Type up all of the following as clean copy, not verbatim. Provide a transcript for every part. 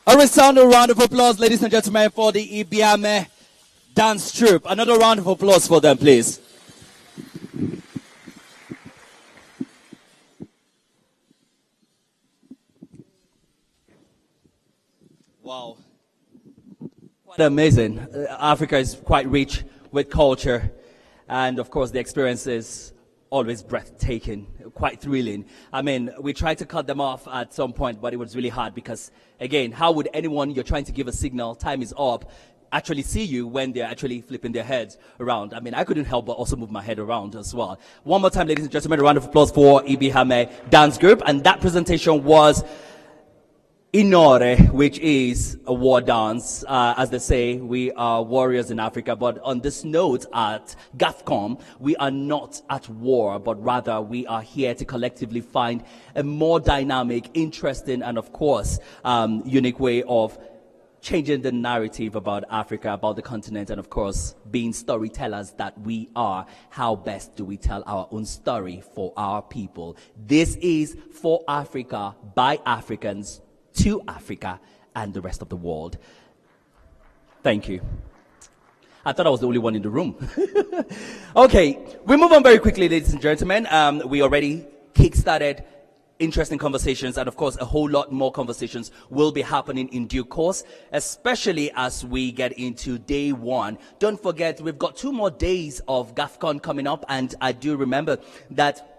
A resounding round of applause, ladies and gentlemen, for the Ibiame dance troupe. Another round of applause for them, please. Wow. Quite amazing. Africa is quite rich with culture. And of course, the experience is always breathtaking, quite thrilling. I mean, we tried to cut them off at some point, but it was really hard because, again, how would anyone you're trying to give a signal, time is up, actually see you when they're actually flipping their heads around? I mean, I couldn't help but also move my head around as well. One more time, ladies and gentlemen, a round of applause for Ibiame Dance Group. And that presentation was Inore, which is a war dance. As they say, we are warriors in Africa. But on this note, at GAFCOM, we are not at war, but rather we are here to collectively find a more dynamic, interesting, and of course, unique way of changing the narrative about Africa, about the continent, and of course, being storytellers that we are. How best do we tell our own story for our people? This is for Africa, by Africans, to Africa and the rest of the world. Thank you. I thought I was the only one in the room. Okay, we move on very quickly, ladies and gentlemen. We already kick-started interesting conversations, and of course, a whole lot more conversations will be happening in due course, especially as we get into day one. Don't forget, we've got 2 more days of GAFCON coming up, and I do remember that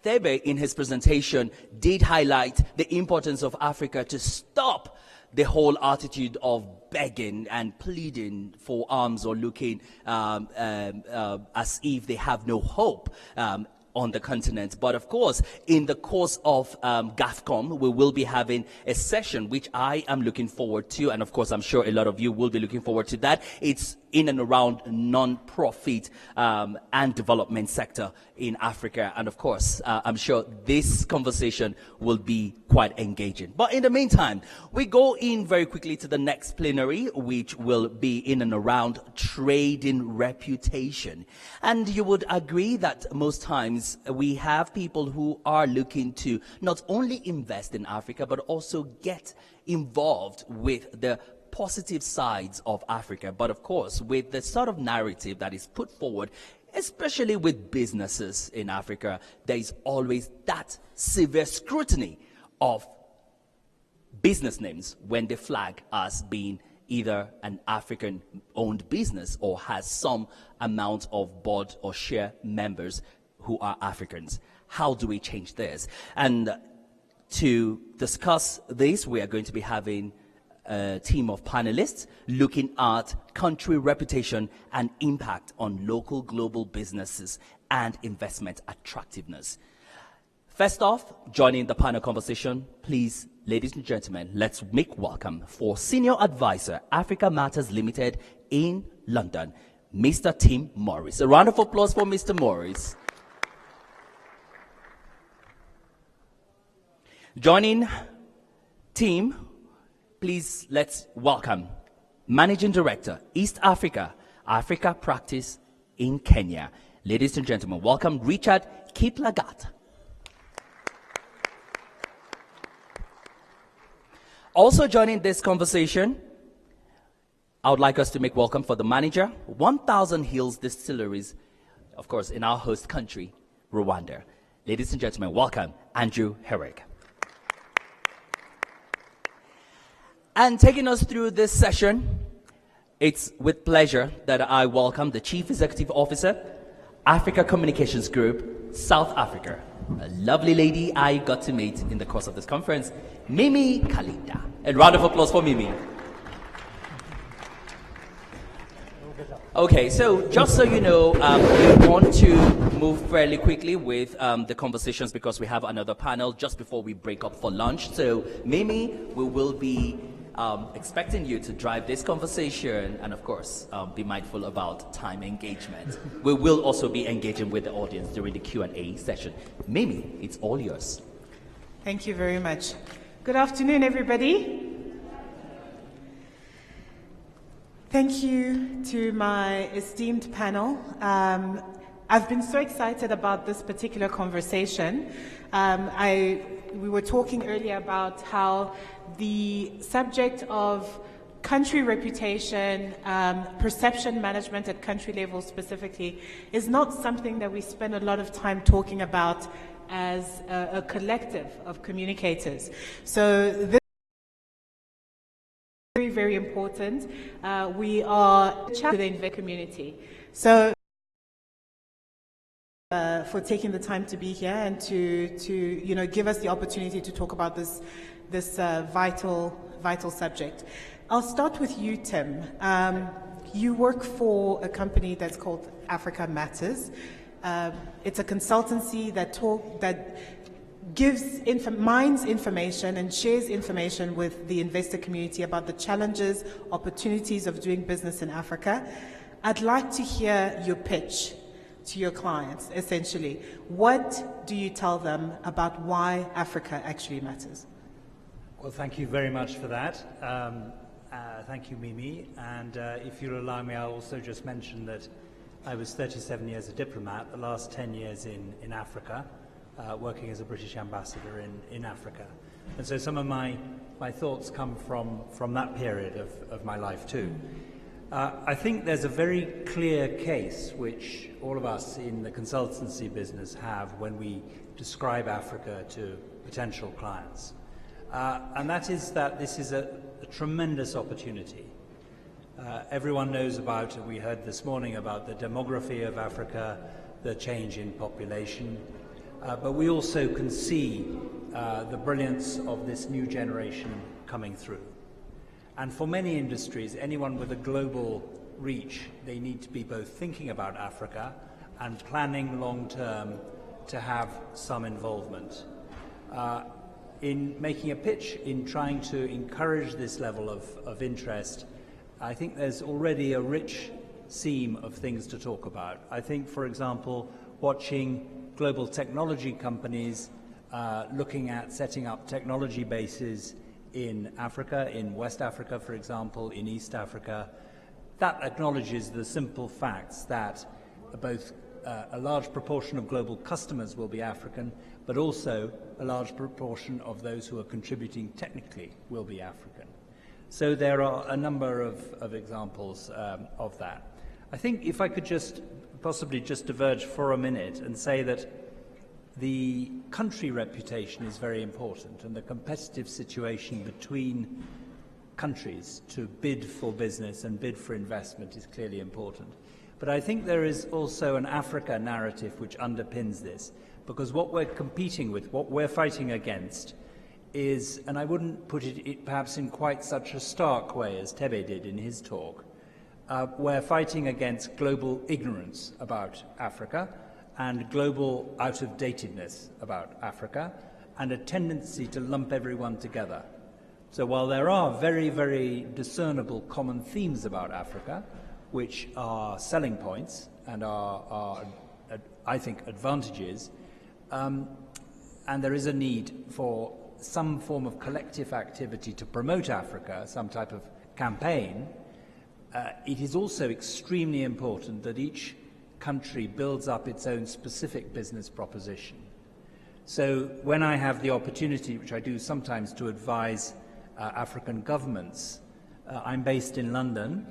Thebe, in his presentation, did highlight the importance of Africa to stop the whole attitude of begging and pleading for arms or looking as if they have no hope on the continent. But of course, in the course of GAFCOM, we will be having a session which I am looking forward to, and of course I'm sure a lot of you will be looking forward to that. It's in and around non-profit and development sector in Africa, and of course I'm sure this conversation will be quite engaging. But in the meantime, we go in very quickly to the next plenary, which will be in and around trading reputation. And you would agree that most times we have people who are looking to not only invest in Africa, but also get involved with the positive sides of Africa. But of course, with the sort of narrative that is put forward, especially with businesses in Africa, there is always that severe scrutiny of business names when they flag as being either an African-owned business or has some amount of board or share members who are Africans. How do we change this? And to discuss this, we are going to be having a team of panelists looking at country reputation and impact on local global businesses and investment attractiveness. First off, joining the panel conversation, please, ladies and gentlemen, let's make welcome for Senior Advisor, Africa Matters Limited in London, Mr. Tim Morris. A round of applause for Mr. Morris. Joining Tim, please let's welcome Managing Director, East Africa, Africa Practice in Kenya. Ladies and gentlemen, welcome Richard Kiplagat. Also joining this conversation, I would like us to make welcome for the manager, 1000 Hills Distilleries, of course, in our host country, Rwanda. Ladies and gentlemen, welcome Andrew Herrick. And taking us through this session, it's with pleasure that I welcome the Chief Executive Officer, Africa Communications Group, South Africa, a lovely lady I got to meet in the course of this conference, Mimi Kalinda. A round of applause for Mimi. Okay, so just so you know, we want to move fairly quickly with the conversations because we have another panel just before we break up for lunch. So Mimi, we will be expecting you to drive this conversation and of course be mindful about time engagement. We will also be engaging with the audience during the Q&A session. Mimi, it's all yours. Thank you very much. Good afternoon, everybody. Thank you to my esteemed panel. I've been so excited about this particular conversation. We were talking earlier about how the subject of country reputation, perception management at country level specifically, is not something that we spend a lot of time talking about as a collective of communicators. So this is very, very important. We are to the investment community. So for taking the time to be here and to give us the opportunity to talk about this vital subject. I'll start with you, Tim. You work for a company that's called Africa Matters. It's a consultancy that mines information and shares information with the investor community about the challenges, opportunities of doing business in Africa. I'd like to hear your pitch to your clients, essentially. What do you tell them about why Africa actually matters? Well, thank you very much for that. Thank you, Mimi. And if you'll allow me, I'll also just mention that I was 37 years a diplomat, the last 10 years in Africa, working as a British ambassador in Africa. And so some of my thoughts come from that period of my life too. I think there's a very clear case which all of us in the consultancy business have when we describe Africa to potential clients. And that is that this is a tremendous opportunity. Everyone knows about, we heard this morning about the demography of Africa, the change in population, but we also can see the brilliance of this new generation coming through. And for many industries, anyone with a global reach, they need to be both thinking about Africa and planning long-term to have some involvement. In making a pitch, in trying to encourage this level of interest, I think there's already a rich seam of things to talk about. I think, for example, watching global technology companies looking at setting up technology bases in Africa, in West Africa, for example, in East Africa, that acknowledges the simple facts that both a large proportion of global customers will be African, but also a large proportion of those who are contributing technically will be African. So there are a number of examples of that. I think if I could just possibly just diverge for a minute and say that the country reputation is very important, and the competitive situation between countries to bid for business and bid for investment is clearly important. But I think there is also an Africa narrative which underpins this, because what we're competing with, what we're fighting against is, and I wouldn't put it perhaps in quite such a stark way as Tebe did in his talk, we're fighting against global ignorance about Africa and global out-of-datedness about Africa, and a tendency to lump everyone together. So while there are very, very discernible common themes about Africa, which are selling points and are I think, advantages, and there is a need for some form of collective activity to promote Africa, some type of campaign, it is also extremely important that each country builds up its own specific business proposition. So when I have the opportunity, which I do sometimes, to advise African governments, I'm based in London,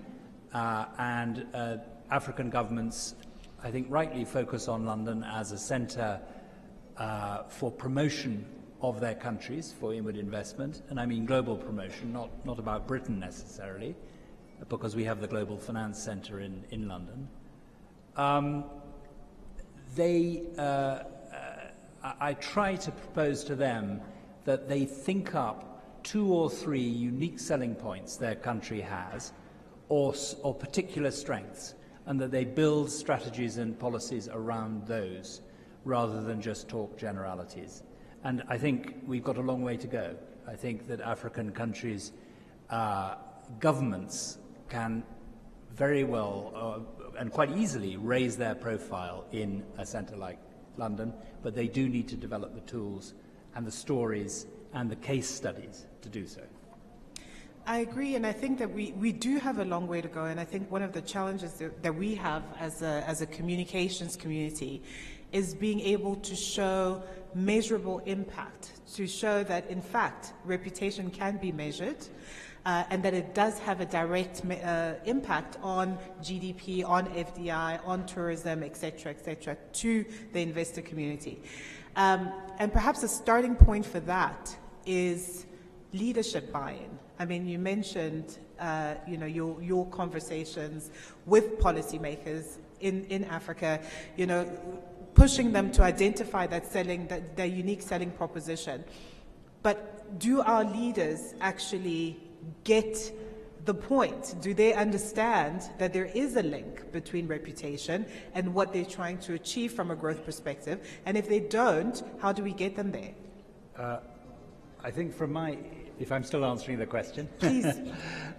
and African governments, I think, rightly focus on London as a centre for promotion of their countries for inward investment, and I mean global promotion, not about Britain necessarily, because we have the Global Finance Centre in London. I try to propose to them that they think up 2 or 3 unique selling points their country has, or particular strengths, and that they build strategies and policies around those, rather than just talk generalities. And I think we've got a long way to go. I think that African countries' governments can very well and quite easily raise their profile in a centre like London, but they do need to develop the tools and the stories and the case studies to do so. I agree, and I think that we do have a long way to go, and I think one of the challenges that we have as a communications community is being able to show measurable impact, to show that, in fact, reputation can be measured, and that it does have a direct impact on GDP, on FDI, on tourism, et cetera, to the investor community. And perhaps a starting point for that is leadership buy-in. I mean, you mentioned, your conversations with policymakers in Africa, pushing them to identify their unique selling proposition. But do our leaders actually get the point? Do they understand that there is a link between reputation and what they're trying to achieve from a growth perspective? And if they don't, how do we get them there? I think if I'm still answering the question. Please.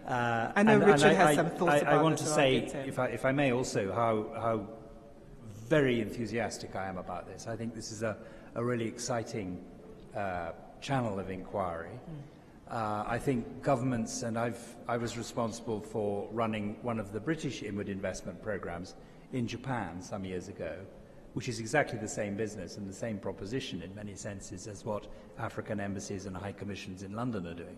I know Richard has some thoughts about I want this, to say, if I may also, how very enthusiastic I am about this. I think this is a really exciting channel of inquiry. I think governments, and I was responsible for running one of the British inward investment programs in Japan some years ago, which is exactly the same business and the same proposition in many senses as what African embassies and high commissions in London are doing.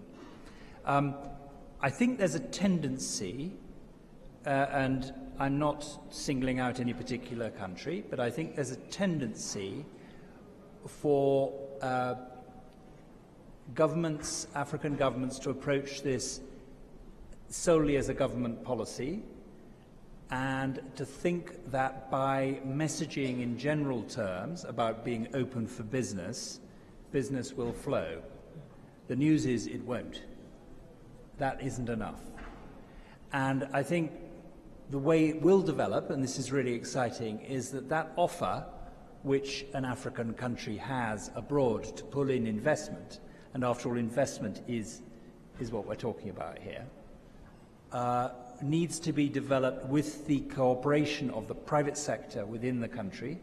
I think there's a tendency, and I'm not singling out any particular country, but I think there's a tendency for governments, African governments, to approach this solely as a government policy, and to think that by messaging in general terms about being open for business, business will flow. The news is it won't. That isn't enough. And I think the way it will develop, and this is really exciting, is that offer which an African country has abroad to pull in investment, and after all, investment is what we're talking about here, needs to be developed with the cooperation of the private sector within the country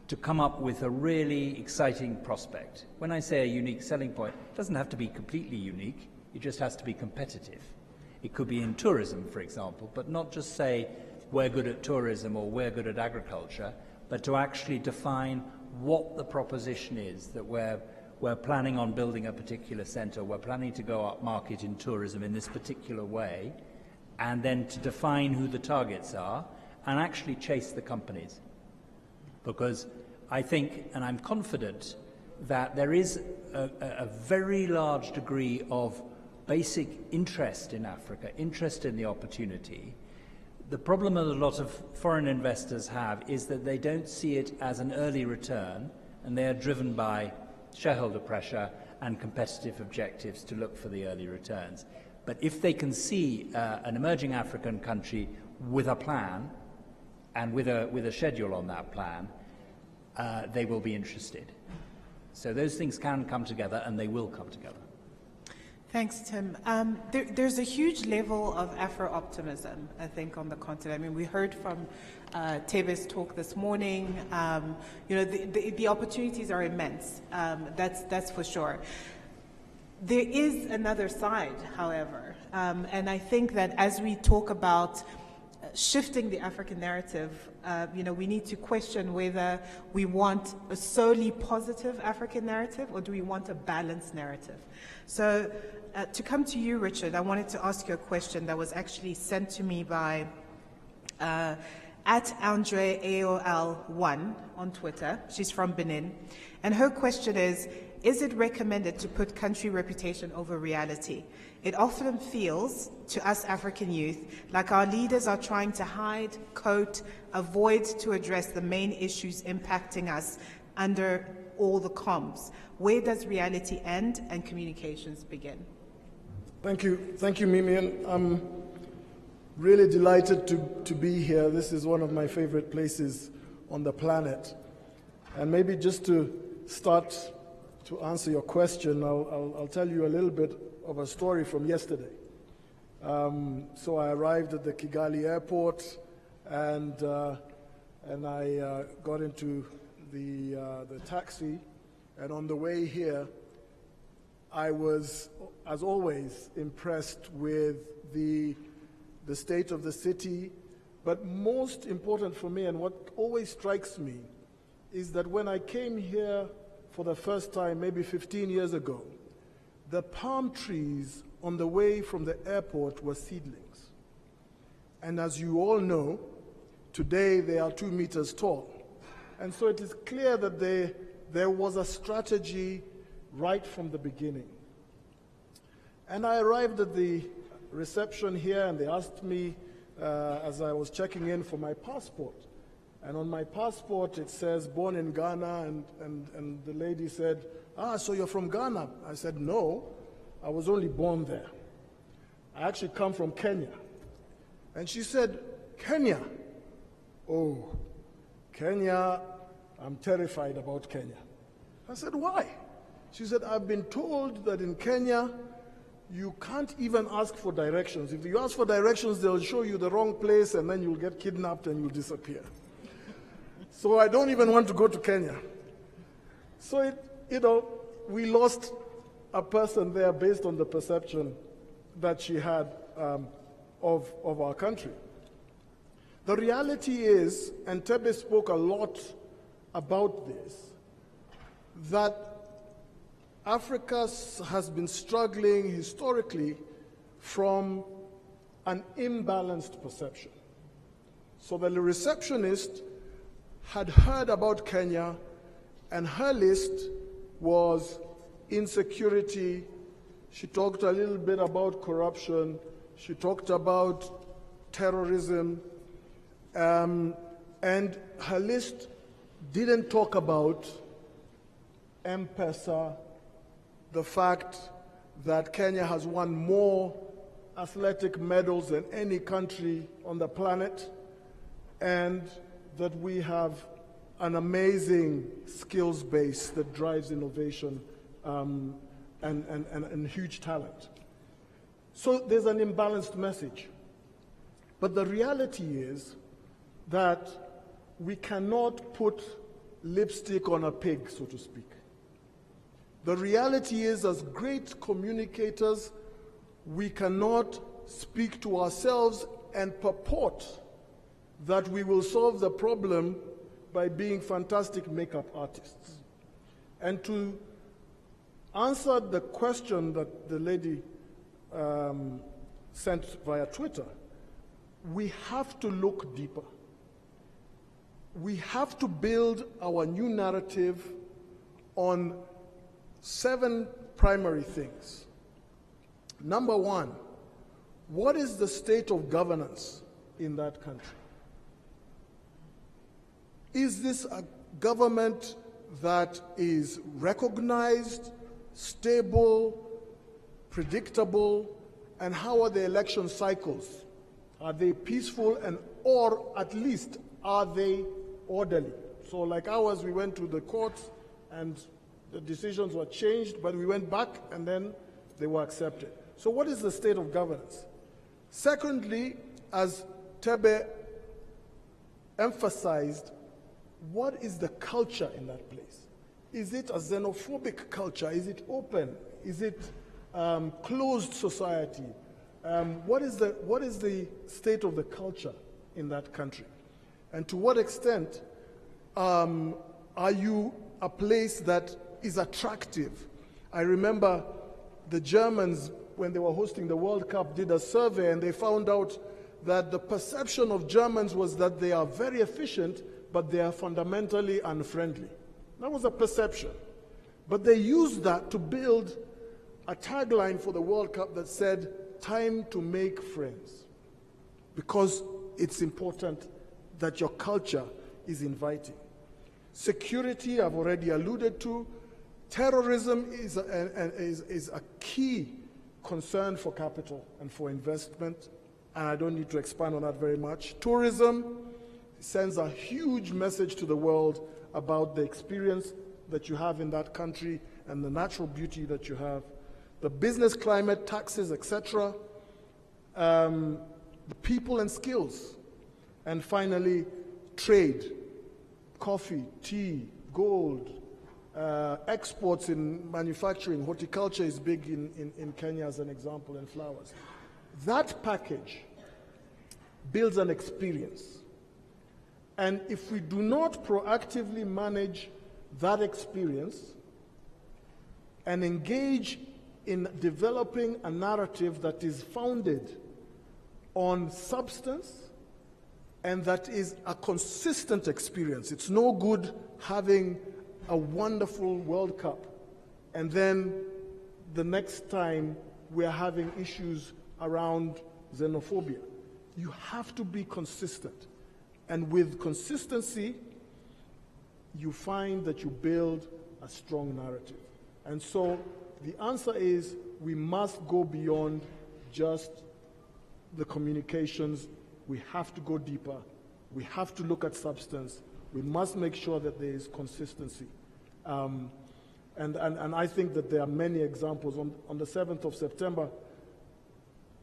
to come up with a really exciting prospect. When I say a unique selling point, it doesn't have to be completely unique, it just has to be competitive. It could be in tourism, for example, but not just say we're good at tourism or we're good at agriculture, but to actually define what the proposition is, that we're planning on building a particular centre, we're planning to go up market in tourism in this particular way, and then to define who the targets are and actually chase the companies. Because I think, and I'm confident, that there is a very large degree of basic interest in Africa, interest in the opportunity. The problem that a lot of foreign investors have is that they don't see it as an early return, and they are driven by shareholder pressure and competitive objectives to look for the early returns. But if they can see an emerging African country with a plan and with a schedule on that plan, they will be interested. So those things can come together, and they will come together. Thanks, Tim. There's a huge level of Afro-optimism, I think, on the continent. I mean, we heard from Tebe's talk this morning. The opportunities are immense. That's for sure. There is another side, however, and I think that as we talk about shifting the African narrative, we need to question whether we want a solely positive African narrative or do we want a balanced narrative. So to come to you, Richard, I wanted to ask you a question that was actually sent to me by at Andre AOL1 on Twitter. She's from Benin. And her question is it recommended to put country reputation over reality? It often feels, to us African youth, like our leaders are trying to hide, coat, avoid to address the main issues impacting us under all the comms. Where does reality end and communications begin? Thank you, Mimi. I'm really delighted to be here. This is one of my favorite places on the planet. And maybe just to start to answer your question, I'll tell you a little bit of a story from yesterday. So I arrived at the Kigali airport, and I got into the taxi, and on the way here, I was, as always, impressed with the state of the city, but most important for me, and what always strikes me, is that when I came here for the first time, maybe 15 years ago, the palm trees on the way from the airport were seedlings. And as you all know, today they are 2 meters tall. And so it is clear that there was a strategy right from the beginning. And I arrived at the reception here, and they asked me as I was checking in for my passport. And on my passport it says born in Ghana, and the lady said, so you're from Ghana? I said, no, I was only born there. I actually come from Kenya. And she said, Kenya? Oh, Kenya, I'm terrified about Kenya. I said, why? She said, I've been told that in Kenya, you can't even ask for directions. If you ask for directions, they'll show you the wrong place, and then you'll get kidnapped and you'll disappear. So I don't even want to go to Kenya. So, we lost a person there based on the perception that she had of our country. The reality is, and Tebe spoke a lot about this, that Africa has been struggling historically from an imbalanced perception. So the receptionist had heard about Kenya, and her list was insecurity. She talked a little bit about corruption. She talked about terrorism. And her list didn't talk about M-Pesa, the fact that Kenya has won more athletic medals than any country on the planet, and that we have an amazing skills base that drives innovation and huge talent. So there's an imbalanced message. But the reality is that we cannot put lipstick on a pig, so to speak. The reality is, as great communicators, we cannot speak to ourselves and purport that we will solve the problem by being fantastic makeup artists. And to answer the question that the lady sent via Twitter, we have to look deeper. We have to build our new narrative on 7 primary things. Number 1, what is the state of governance in that country? Is this a government that is recognized, stable, predictable, and how are the election cycles? Are they peaceful, or at least are they orderly? So like ours, we went to the courts and the decisions were changed, but we went back and then they were accepted. So what is the state of governance? Secondly, as Tebe emphasized, what is the culture in that place? Is it a xenophobic culture? Is it open? Is it closed society? What is the state of the culture in that country? And to what extent are you a place that is attractive? I remember the Germans, when they were hosting the World Cup, did a survey, and they found out that the perception of Germans was that they are very efficient, but they are fundamentally unfriendly. That was a perception. But they used that to build a tagline for the World Cup that said, "Time to make friends," because it's important that your culture is inviting. Security, I've already alluded to. Terrorism is a key concern for capital and for investment, and I don't need to expand on that very much. Tourism sends a huge message to the world about the experience that you have in that country and the natural beauty that you have. The business climate, taxes, etc. The people and skills. And finally, trade, coffee, tea, gold, exports in manufacturing. Horticulture is big in Kenya as an example, and flowers. That package builds an experience. And if we do not proactively manage that experience and engage in developing a narrative that is founded on substance and that is a consistent experience. It's no good having a wonderful World Cup and then the next time we're having issues around xenophobia. You have to be consistent. And with consistency, you find that you build a strong narrative. And so the answer is we must go beyond just the communications. We have to go deeper. We have to look at substance. We must make sure that there is consistency. And I think that there are many examples. On the 7th of September,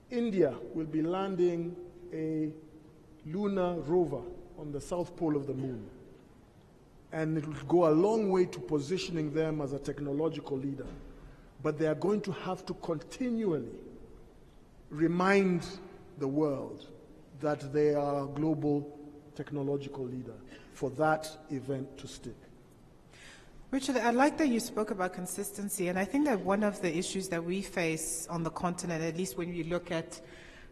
India will be landing a lunar rover on the south pole of the moon. And it will go a long way to positioning them as a technological leader. But they are going to have to continually remind the world that they are a global technological leader for that event to stick. Richard, I like that you spoke about consistency, and I think that one of the issues that we face on the continent, at least when we look at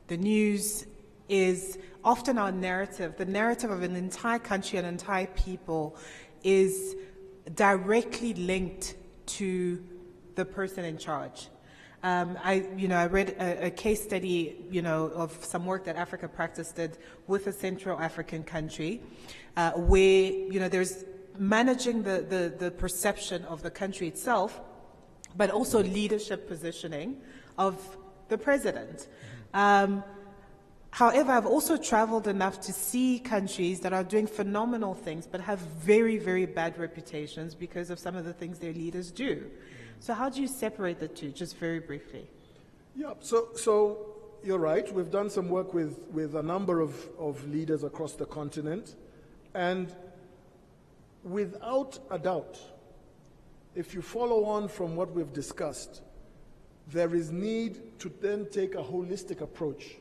the news, is often our narrative. The narrative of an entire country, an entire people, is directly linked to the person in charge. I read a case study, of some work that Africa Practice did with a Central African country, where, there's managing the perception of the country itself, but also leadership positioning of the president. However, I've also traveled enough to see countries that are doing phenomenal things, but have very, very bad reputations because of some of the things their leaders do. So how do you separate the two, just very briefly? Yeah, so you're right. We've done some work with a number of leaders across the continent. And without a doubt, if you follow on from what we've discussed, there is need to then take a holistic approach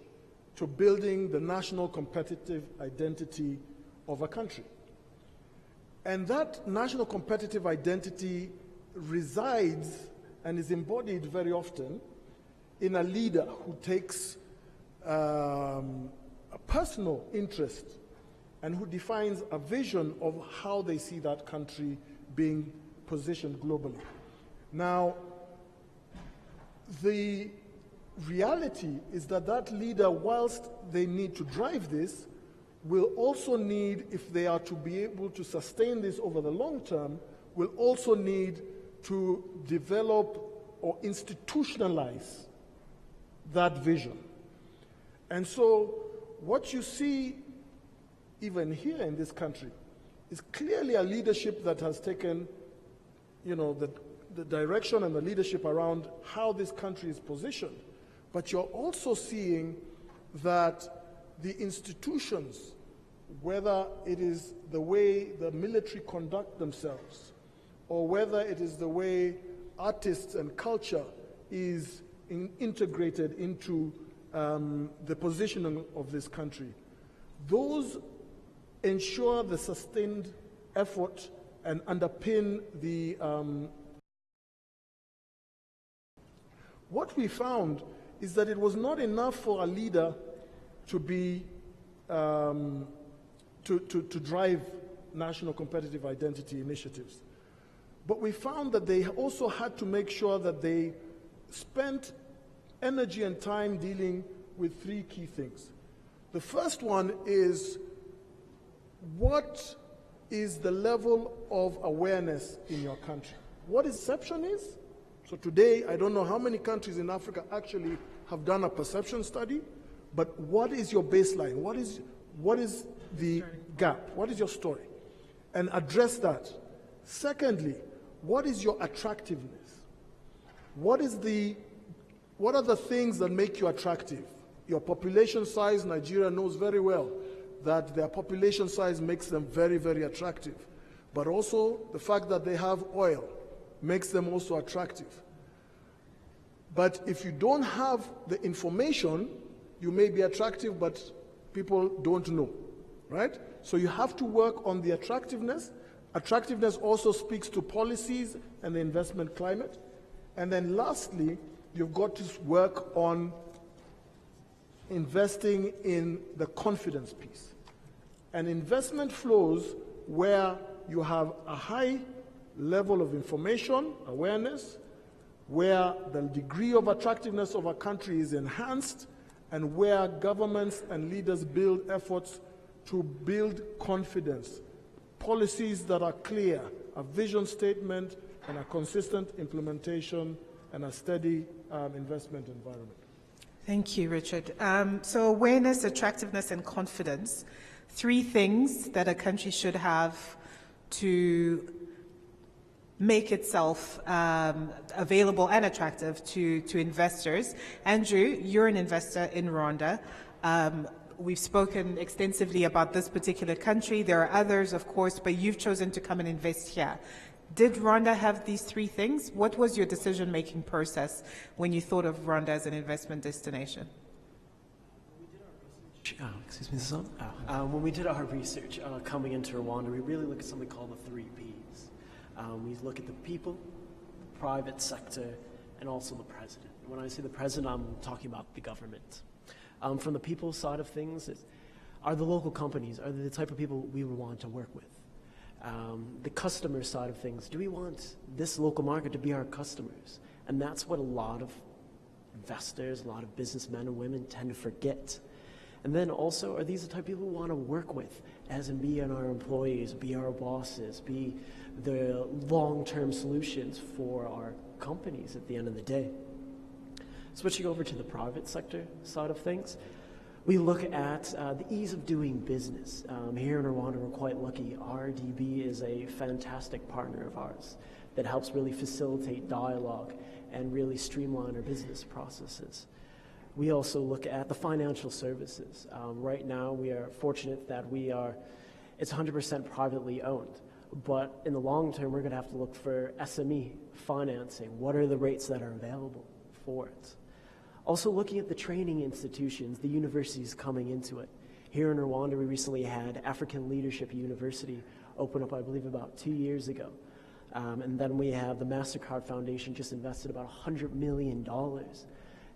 to building the national competitive identity of a country. And that national competitive identity resides and is embodied very often in a leader who takes a personal interest and who defines a vision of how they see that country being positioned globally. Now, the reality is that that leader, whilst they need to drive this, will also need, if they are to be able to sustain this over the long term, will also need to develop or institutionalize that vision. And so what you see even here in this country is clearly a leadership that has taken, the direction and the leadership around how this country is positioned. But you're also seeing that the institutions, whether it is the way the military conduct themselves, or whether it is the way artists and culture is integrated into the positioning of this country, those ensure the sustained effort and underpin the... What we found is that it was not enough for a leader to be to drive national competitive identity initiatives. But we found that they also had to make sure that they spent energy and time dealing with three key things. The first one is, what is the level of awareness in your country? What perception is? So today, I don't know how many countries in Africa actually have done a perception study, but what is your baseline? What is the gap? What is your story? And address that. Secondly, what is your attractiveness? What are the things that make you attractive? Your population size, Nigeria knows very well that their population size makes them very, very attractive. But also the fact that they have oil makes them also attractive. But if you don't have the information, you may be attractive, but people don't know, right? So you have to work on the attractiveness. Attractiveness also speaks to policies and the investment climate. And then lastly, you've got to work on investing in the confidence piece. And investment flows where you have a high level of information, awareness, where the degree of attractiveness of a country is enhanced, and where governments and leaders build efforts to build confidence, policies that are clear, a vision statement, and a consistent implementation, and a steady investment environment. Thank you, Richard. So awareness, attractiveness, and confidence, 3 things that a country should have to make itself available and attractive to investors. Andrew, you're an investor in Rwanda. We've spoken extensively about this particular country. There are others, of course, but you've chosen to come and invest here. Did Rwanda have these 3 things? What was your decision-making process when you thought of Rwanda as an investment destination? Excuse me, this is on? When we did our research coming into Rwanda, we really look at something called the 3 Ps. We look at the people, the private sector, and also the president. When I say the president, I'm talking about the government. From the people side of things, are the local companies, are they the type of people we would want to work with? The customer side of things, do we want this local market to be our customers? And that's what a lot of investors, a lot of businessmen and women tend to forget. And then also, are these the type of people we want to work with, as in be our employees, be our bosses, be the long-term solutions for our companies at the end of the day? Switching over to the private sector side of things, we look at the ease of doing business. Here in Rwanda, we're quite lucky. RDB is a fantastic partner of ours that helps really facilitate dialogue and really streamline our business processes. We also look at the financial services. Right now, we are fortunate that it's 100% privately owned. But in the long term, we're going to have to look for SME financing. What are the rates that are available for it? Also looking at the training institutions, the universities coming into it. Here in Rwanda, we recently had African Leadership University open up, I believe, about 2 years ago. And then we have the MasterCard Foundation just invested about $100 million.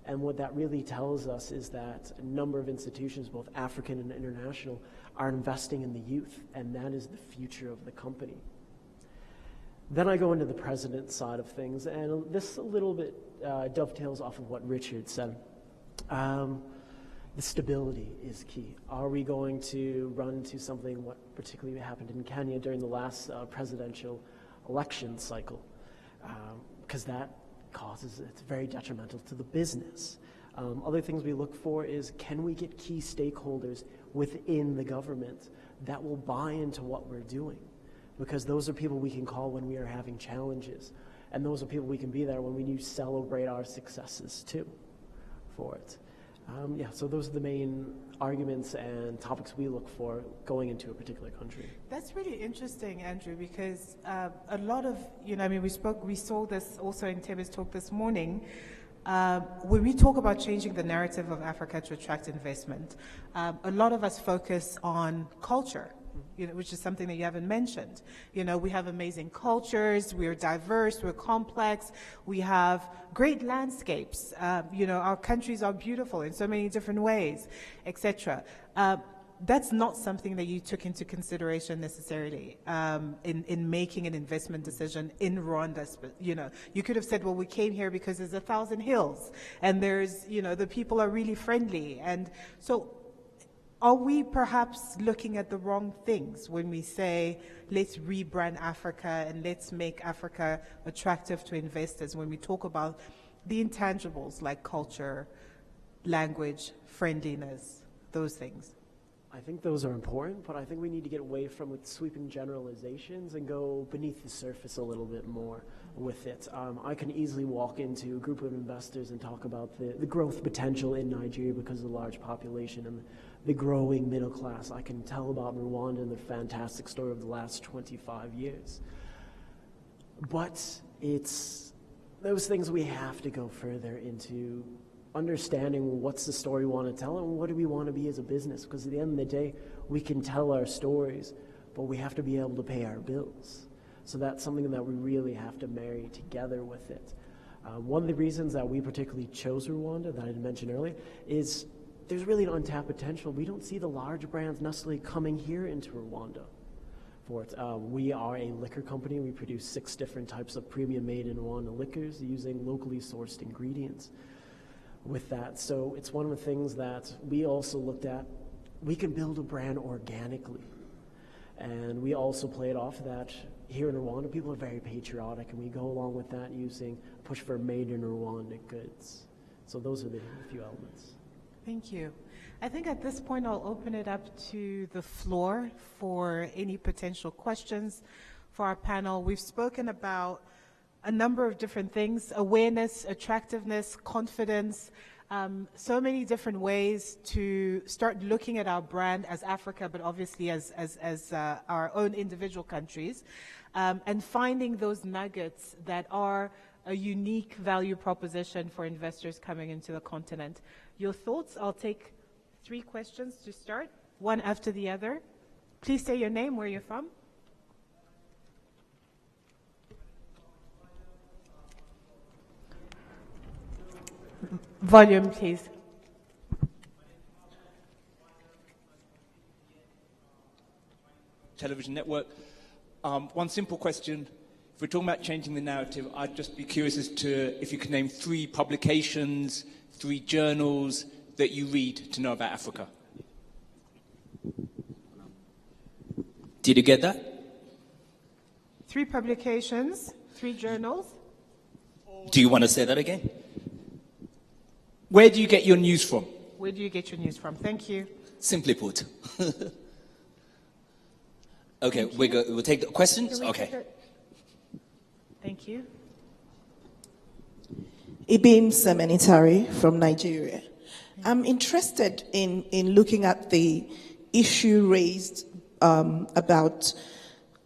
And what that really tells us is that a number of institutions, both African and international, are investing in the youth, and that is the future of the company. Then I go into the president's side of things, and this a little bit dovetails off of what Richard said. The stability is key. Are we going to run to something what particularly happened in Kenya during the last presidential election cycle? Because that it's very detrimental to the business. Other things we look for is, can we get key stakeholders within the government that will buy into what we're doing? Because those are people we can call when we are having challenges. And those are people we can be there when we do celebrate our successes too for it. So those are the main arguments and topics we look for going into a particular country. That's really interesting, Andrew, because a lot of, we saw this also in Tebe's talk this morning. When we talk about changing the narrative of Africa to attract investment, a lot of us focus on culture, which is something that you haven't mentioned. We have amazing cultures, we're diverse, we're complex, we have great landscapes, our countries are beautiful in so many different ways, etc. That's not something that you took into consideration necessarily in making an investment decision in Rwanda. You could have said, well, we came here because there's 1,000 hills and there's, the people are really friendly. And so are we perhaps looking at the wrong things when we say, let's rebrand Africa and let's make Africa attractive to investors, when we talk about the intangibles like culture, language, friendliness, those things? I think those are important, but I think we need to get away from sweeping generalizations and go beneath the surface a little bit more with it. I can easily walk into a group of investors and talk about the growth potential in Nigeria because of the large population and the growing middle class. I can tell about Rwanda and the fantastic story of the last 25 years. But it's those things we have to go further into understanding what's the story we want to tell and what do we want to be as a business. Because at the end of the day, we can tell our stories, but we have to be able to pay our bills. So that's something that we really have to marry together with it. One of the reasons that we particularly chose Rwanda, that I mentioned earlier, is there's really an untapped potential. We don't see the large brands necessarily coming here into Rwanda for it. We are a liquor company. We produce 6 different types of premium made in Rwanda liquors using locally sourced ingredients with that. So it's one of the things that we also looked at. We can build a brand organically. And we also played off that here in Rwanda, people are very patriotic, and we go along with that using a push for made in Rwanda goods. So those are the few elements. Thank you. I think at this point I'll open it up to the floor for any potential questions for our panel. We've spoken about a number of different things: awareness, attractiveness, confidence, so many different ways to start looking at our brand as Africa, but obviously as our own individual countries, and finding those nuggets that are a unique value proposition for investors coming into the continent. Your thoughts? I'll take 3 questions to start, one after the other. Please say your name, where you're from. Volume, please. Television network. One simple question. If we're talking about changing the narrative, I'd just be curious as to if you could name 3 publications, 3 journals that you read to know about Africa. Did you get that? 3 publications, 3 journals. Do you want to say that again? Where do you get your news from? Where do you get your news from? Thank you. Simply put. Okay, we'll take the questions. Okay. Thank you. Ibim Semenitari from Nigeria. I'm interested in looking at the issue raised about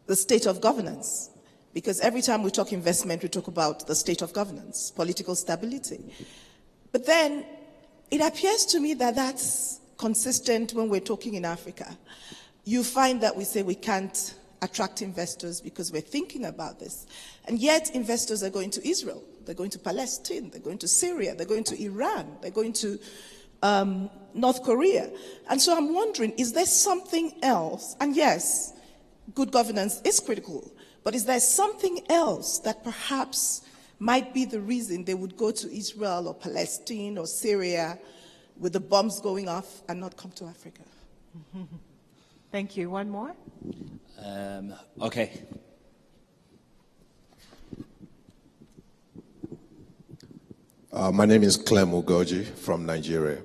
the state of governance, because every time we talk investment, we talk about the state of governance, political stability. But then it appears to me that that's consistent when we're talking in Africa. You find that we say we can't attract investors because we're thinking about this. And yet investors are going to Israel, they're going to Palestine, they're going to Syria, they're going to Iran, they're going to North Korea. And so I'm wondering, is there something else? And yes, good governance is critical, but is there something else that perhaps might be the reason they would go to Israel or Palestine or Syria with the bombs going off and not come to Africa? Thank you. One more? Okay. My name is Clem Ugoji from Nigeria.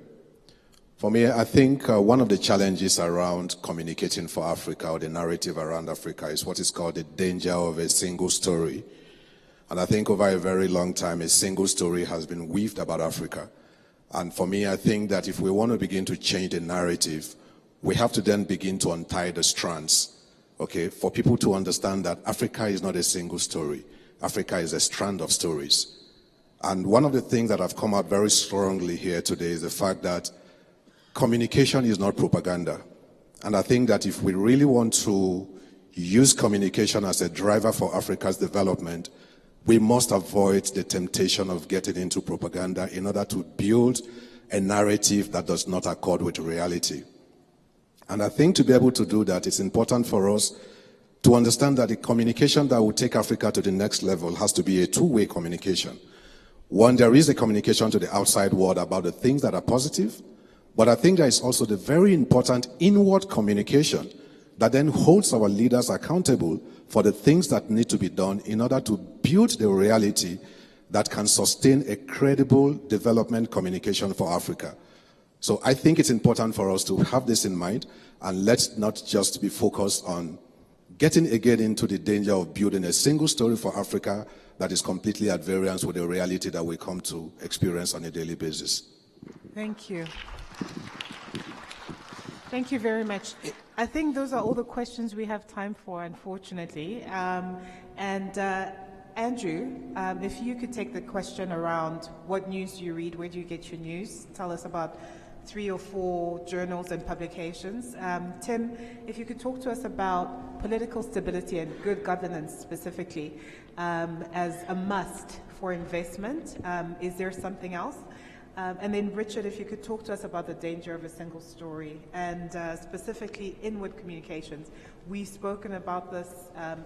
For me, I think one of the challenges around communicating for Africa, or the narrative around Africa, is what is called the danger of a single story. And I think over a very long time, a single story has been weaved about Africa. And for me, I think that if we want to begin to change the narrative, we have to then begin to untie the strands, okay, for people to understand that Africa is not a single story. Africa is a strand of stories. And one of the things that have come out very strongly here today is the fact that communication is not propaganda. And I think that if we really want to use communication as a driver for Africa's development, we must avoid the temptation of getting into propaganda in order to build a narrative that does not accord with reality. And I think to be able to do that, it's important for us to understand that the communication that will take Africa to the next level has to be a two-way communication. One, there is a communication to the outside world about the things that are positive, but I think there is also the very important inward communication that then holds our leaders accountable for the things that need to be done in order to build the reality that can sustain a credible development communication for Africa. So I think it's important for us to have this in mind, and let's not just be focused on getting again into the danger of building a single story for Africa that is completely at variance with the reality that we come to experience on a daily basis. Thank you. Thank you very much. I think those are all the questions we have time for, unfortunately. Andrew, if you could take the question around what news do you read, where do you get your news? Tell us about 3 or 4 journals and publications. Tim, if you could talk to us about political stability and good governance specifically as a must for investment. Is there something else? And then Richard, if you could talk to us about the danger of a single story and specifically inward communications. We've spoken about this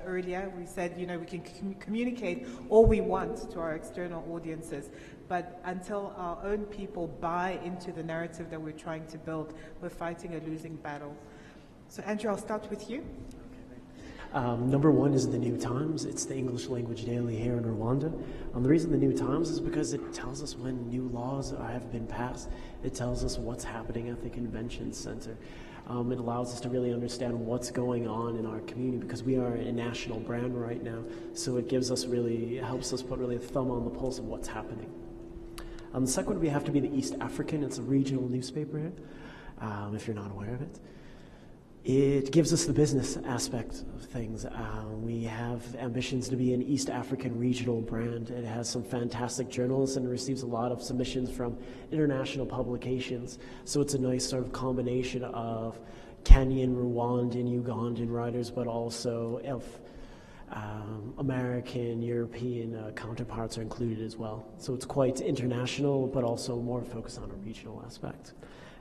earlier. We said, we can communicate all we want to our external audiences, but until our own people buy into the narrative that we're trying to build, we're fighting a losing battle. So Andrew, I'll start with you. Number 1 is the New Times. It's the English language daily here in Rwanda. The reason the New Times is because it tells us when new laws have been passed. It tells us what's happening at the convention center. It allows us to really understand what's going on in our community because we are a national brand right now. So it helps us put really a thumb on the pulse of what's happening. The second, we have to be the East African. It's a regional newspaper here, if you're not aware of it. It gives us the business aspect of things. We have ambitions to be an East African regional brand. It has some fantastic journalists and receives a lot of submissions from international publications. So it's a nice sort of combination of Kenyan, Rwandan, Ugandan writers, but also American, European counterparts are included as well. So it's quite international, but also more focused on a regional aspect.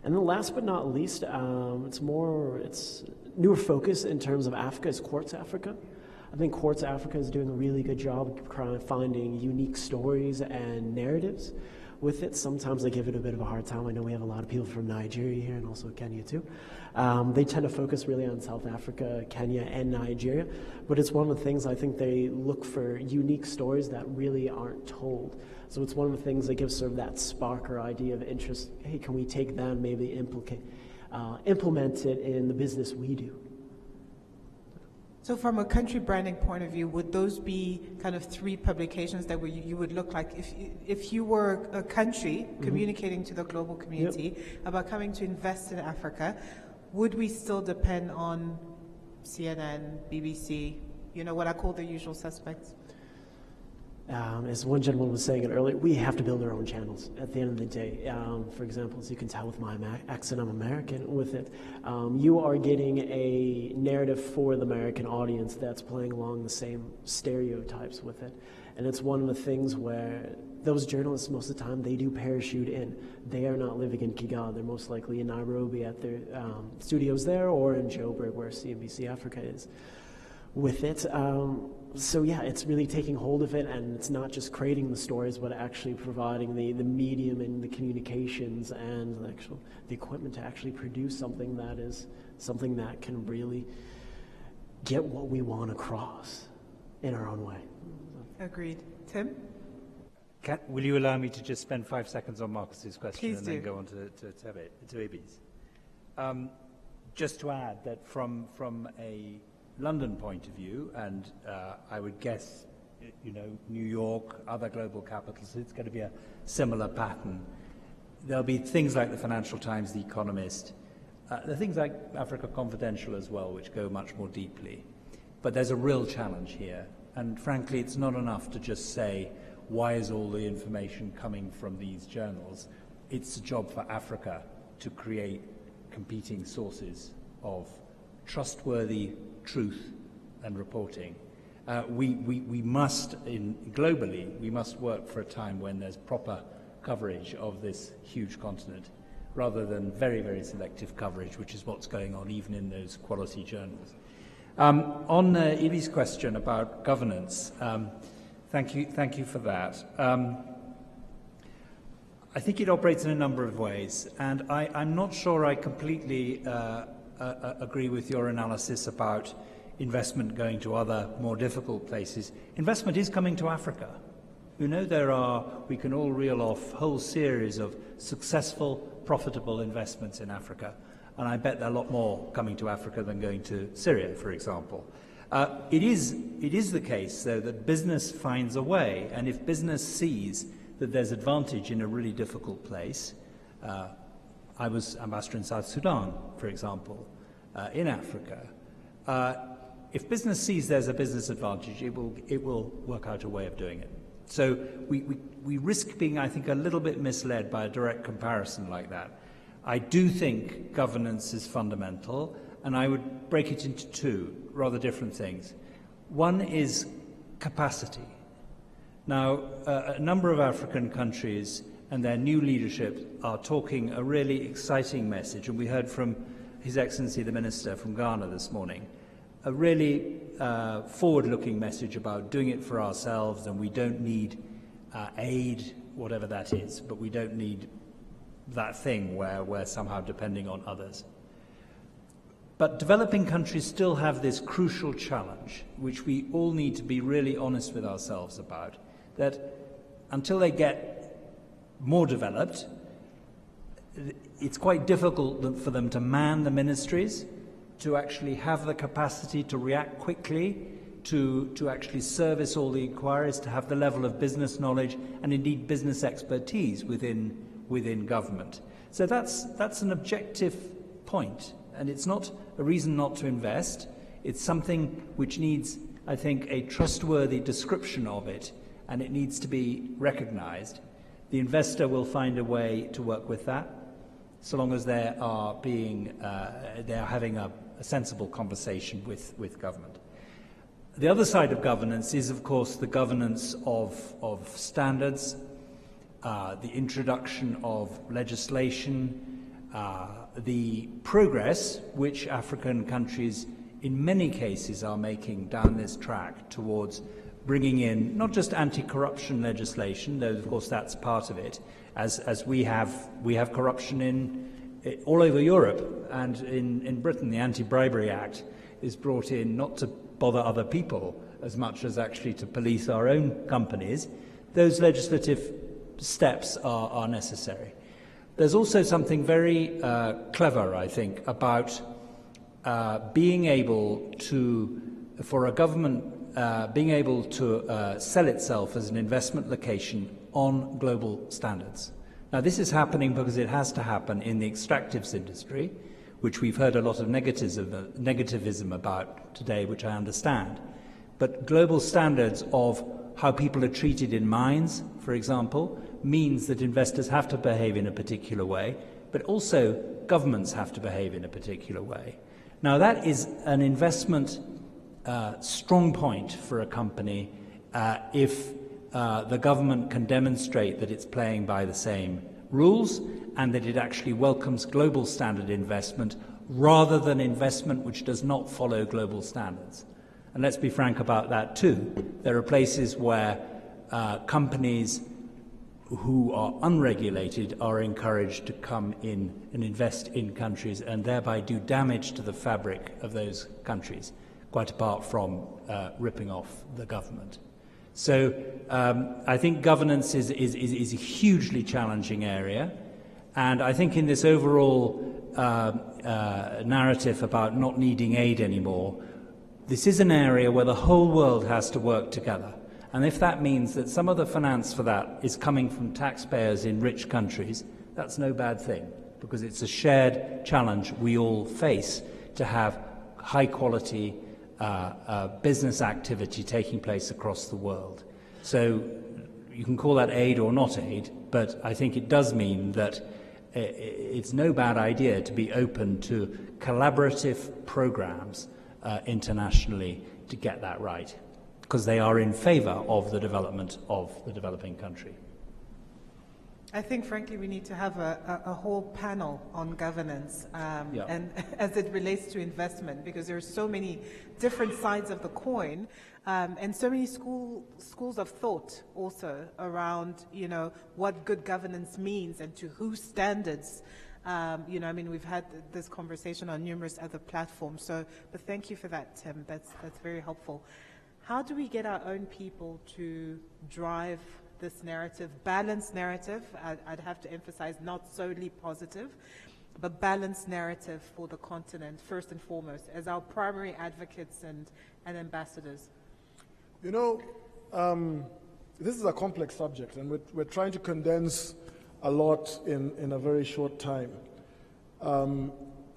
And then last but not least, it's newer focus in terms of Africa is Quartz Africa. I think Quartz Africa is doing a really good job of finding unique stories and narratives with it. Sometimes they give it a bit of a hard time. I know we have a lot of people from Nigeria here and also Kenya too. They tend to focus really on South Africa, Kenya, and Nigeria. But it's one of the things I think they look for unique stories that really aren't told. So it's one of the things that gives sort of that spark or idea of interest. Hey, can we take that and maybe implement it in the business we do? So from a country branding point of view, would those be kind of 3 publications that you would look like if you were a country communicating to the global community about coming to invest in Africa? Would we still depend on CNN, BBC, what I call the usual suspects? As one gentleman was saying it earlier, we have to build our own channels at the end of the day. For example, as you can tell with my accent, I'm American with it. You are getting a narrative for the American audience that's playing along the same stereotypes with it. And it's one of the things where those journalists, most of the time, they do parachute in. They are not living in Kigali. They're most likely in Nairobi at their studios there or in Joburg where CNBC Africa is with it. So yeah, it's really taking hold of it, and it's not just creating the stories, but actually providing the medium and the communications and the equipment to actually produce something that can really get what we want across in our own way. Agreed. Tim? Will you allow me to just spend 5 seconds on Marcus's question Please then do. go on to Ibi's? Just to add that from a London point of view, and I would guess, New York, other global capitals, it's going to be a similar pattern. There'll be things like the Financial Times, The Economist, there are things like Africa Confidential as well, which go much more deeply. But there's a real challenge here, and frankly, it's not enough to just say, why is all the information coming from these journals? It's a job for Africa to create competing sources of trustworthy truth and reporting. We must, globally, we must work for a time when there's proper coverage of this huge continent, rather than very, very selective coverage, which is what's going on even in those quality journals. On Ibi's question about governance, thank you for that. I think it operates in a number of ways, and I'm not sure I completely agree with your analysis about investment going to other more difficult places. Investment is coming to Africa. We can all reel off a whole series of successful, profitable investments in Africa, and I bet there are a lot more coming to Africa than going to Syria, for example. It is the case, though, that business finds a way, and if business sees that there's advantage in a really difficult place, I was ambassador in South Sudan, for example, in Africa. if business sees there's a business advantage, it will work out a way of doing it. So we risk being, I think, a little bit misled by a direct comparison like that. I do think governance is fundamental, and I would break it into two rather different things. One is capacity. Now, a number of African countries and their new leadership are talking a really exciting message, and we heard from His Excellency the Minister from Ghana this morning, a really forward-looking message about doing it for ourselves, and we don't need aid, whatever that is, but we don't need that thing where we're somehow depending on others. But developing countries still have this crucial challenge, which we all need to be really honest with ourselves about, that until they get more developed, it's quite difficult for them to man the ministries, to actually have the capacity to react quickly, to actually service all the inquiries, to have the level of business knowledge and indeed business expertise within government. So that's an objective point, and it's not a reason not to invest. It's something which needs, I think, a trustworthy description of it, and it needs to be recognized. The investor will find a way to work with that, so long as they are having a sensible conversation with government. The other side of governance is, of course, the governance of standards, the introduction of legislation, the progress which African countries in many cases are making down this track towards bringing in not just anti-corruption legislation, though of course that's part of it, as we have corruption all over Europe, and in Britain the Anti-Bribery Act is brought in not to bother other people as much as actually to police our own companies. Those legislative steps are necessary. There's also something very clever, I think, about being able to, for a government, being able to sell itself as an investment location on global standards. Now, this is happening because it has to happen in the extractives industry, which we've heard a lot of negativism about today, which I understand. But global standards of how people are treated in mines, for example, means that investors have to behave in a particular way, but also governments have to behave in a particular way. Now, that is an investment strong point for a company if the government can demonstrate that it's playing by the same rules and that it actually welcomes global standard investment rather than investment which does not follow global standards. And let's be frank about that too. There are places where companies who are unregulated are encouraged to come in and invest in countries and thereby do damage to the fabric of those countries, quite apart from ripping off the government. So I think governance is a hugely challenging area, and I think in this overall narrative about not needing aid anymore, this is an area where the whole world has to work together. And if that means that some of the finance for that is coming from taxpayers in rich countries, that's no bad thing, because it's a shared challenge we all face to have high quality business activity taking place across the world. So you can call that aid or not aid, but I think it does mean that it's no bad idea to be open to collaborative programs internationally to get that right, because they are in favor of the development of the developing country. I think, frankly, we need to have a whole panel on governance and as it relates to investment, because there are so many different sides of the coin and so many schools of thought also around, what good governance means and to whose standards. We've had this conversation on numerous other platforms. But thank you for that, Tim. That's very helpful. How do we get our own people to drive this narrative, balanced narrative? I'd have to emphasize not solely positive, but balanced narrative for the continent, first and foremost, as our primary advocates and ambassadors. This is a complex subject, and we're trying to condense a lot in a very short time.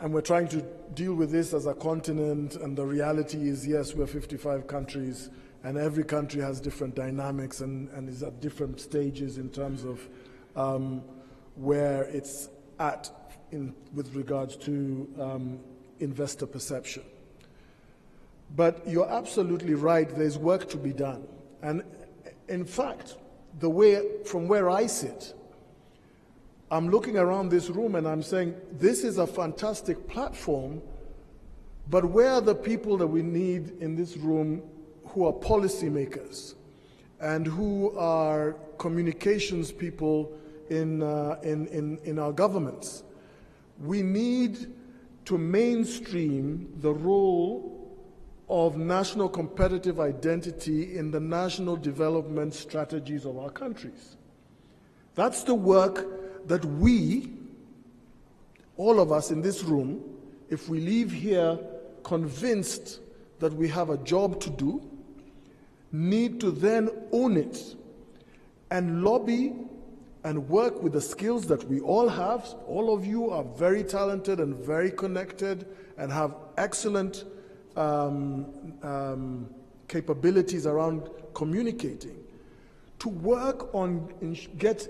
and we're trying to deal with this as a continent, and the reality is, yes, we're 55 countries, and every country has different dynamics and is at different stages in terms of where it's at with regards to investor perception. But you're absolutely right, there's work to be done. And in fact, from where I sit, I'm looking around this room and I'm saying, this is a fantastic platform, but where are the people that we need in this room who are policymakers and who are communications people in our governments? We need to mainstream the role of national competitive identity in the national development strategies of our countries. That's the work that we, all of us in this room, if we leave here convinced that we have a job to do, need to then own it and lobby and work with the skills that we all have. All of you are very talented and very connected and have excellent capabilities around communicating, to work on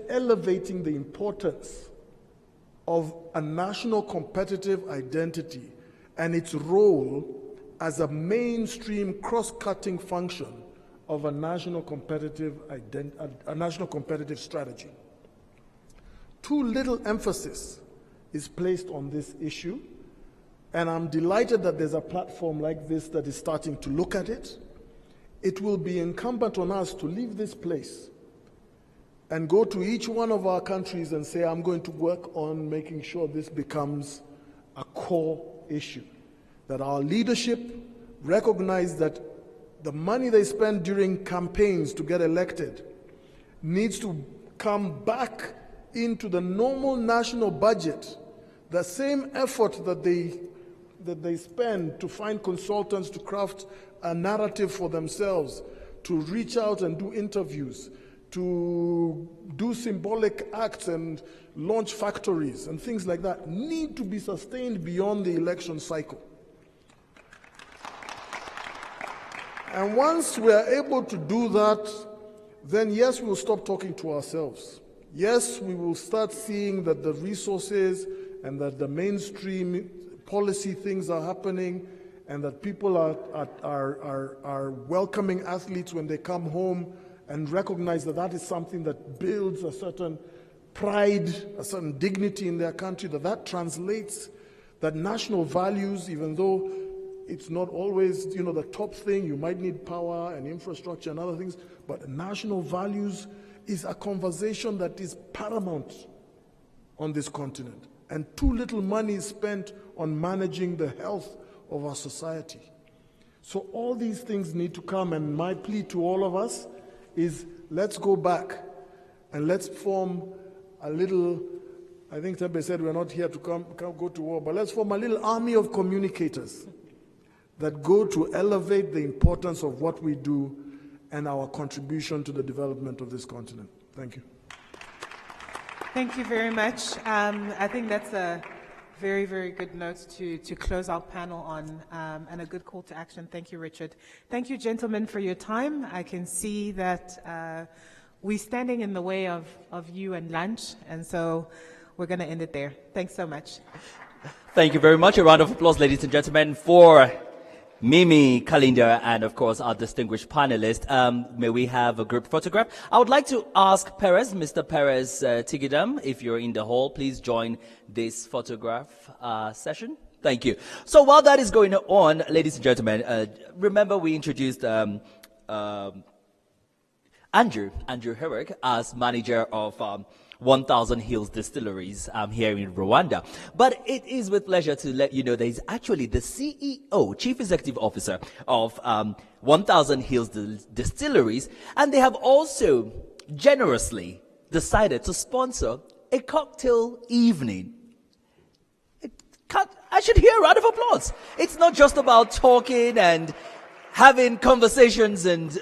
elevating the importance of a national competitive identity and its role as a mainstream cross-cutting function of a national competitive strategy. Too little emphasis is placed on this issue, and I'm delighted that there's a platform like this that is starting to look at it. It will be incumbent on us to leave this place and go to each one of our countries and say, I'm going to work on making sure this becomes a core issue, that our leadership recognize that the money they spend during campaigns to get elected needs to come back into the normal national budget. The same effort that they spend to find consultants to craft a narrative for themselves, to reach out and do interviews, to do symbolic acts and launch factories and things like that, need to be sustained beyond the election cycle. And once we are able to do that, then yes, we will stop talking to ourselves. Yes, we will start seeing that the resources and that the mainstream policy things are happening, and that people are welcoming athletes when they come home and recognize that that is something that builds a certain pride, a certain dignity in their country, that translates, that national values, even though it's not always, the top thing, you might need power and infrastructure and other things, but national values is a conversation that is paramount on this continent. And too little money is spent on managing the health of our society. So all these things need to come, and my plea to all of us is, let's go back and let's form a little, I think Tembe said we're not here to go to war, but let's form a little army of communicators that go to elevate the importance of what we do and our contribution to the development of this continent. Thank you. Thank you very much. I think that's a very, very good note to close our panel on, and a good call to action. Thank you, Richard. Thank you, gentlemen, for your time. I can see that we're standing in the way of you and lunch, and so we're going to end it there. Thanks so much. Thank you very much. A round of applause, ladies and gentlemen, for Mimi, Kalinda, and of course our distinguished panelist. May we have a group photograph? I would like to ask Perez, Mr. Perez Tigidam, if you're in the hall, please join this photograph session. Thank you. So while that is going on, ladies and gentlemen, remember we introduced Andrew Herrick as manager of 1000 Hills Distilleries here in Rwanda. But it is with pleasure to let you know that he's actually the CEO, Chief Executive Officer of 1000 Hills Distilleries, and they have also generously decided to sponsor a cocktail evening. I should hear a round of applause. It's not just about talking and having conversations and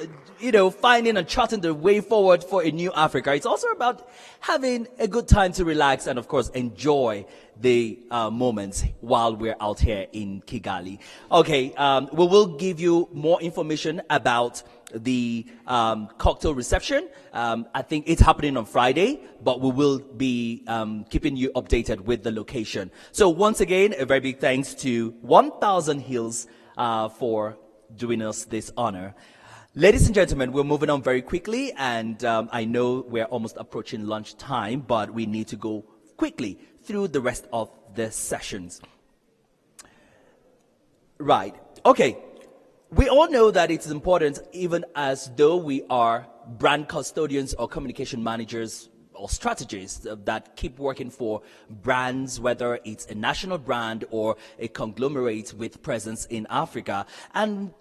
finding and charting the way forward for a new Africa. It's also about having a good time to relax and, of course, enjoy the moments while we're out here in Kigali. Okay, we will give you more information about the cocktail reception. I think it's happening on Friday, but we will be keeping you updated with the location. So once again, a very big thanks to 1000 Hills for doing us this honor. Ladies and gentlemen, we're moving on very quickly, and I know we're almost approaching lunchtime, but we need to go quickly through the rest of the sessions. Right. Okay. We all know that it's important, even as though we are brand custodians or communication managers or strategists that keep working for brands, whether it's a national brand or a conglomerate with presence in Africa. And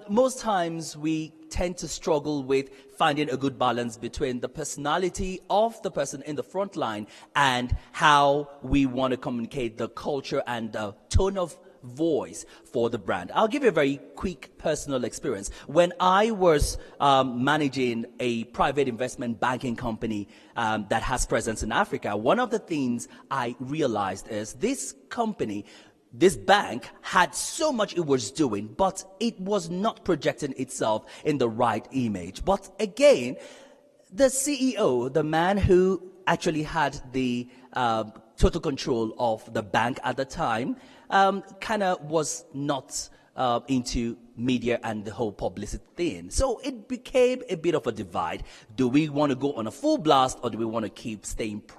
most times we tend to struggle with finding a good balance between the personality of the person in the front line and how we want to communicate the culture and the tone of voice for the brand. I'll give you a very quick personal experience. When I was managing a private investment banking company that has presence in Africa, one of the things I realized is this company, this bank, had so much it was doing, but it was not projecting itself in the right image. But again, the CEO, the man who actually had the total control of the bank at the time, kind of was not into media and the whole publicity thing. So it became a bit of a divide. Do we want to go on a full blast, or do we want to keep staying private?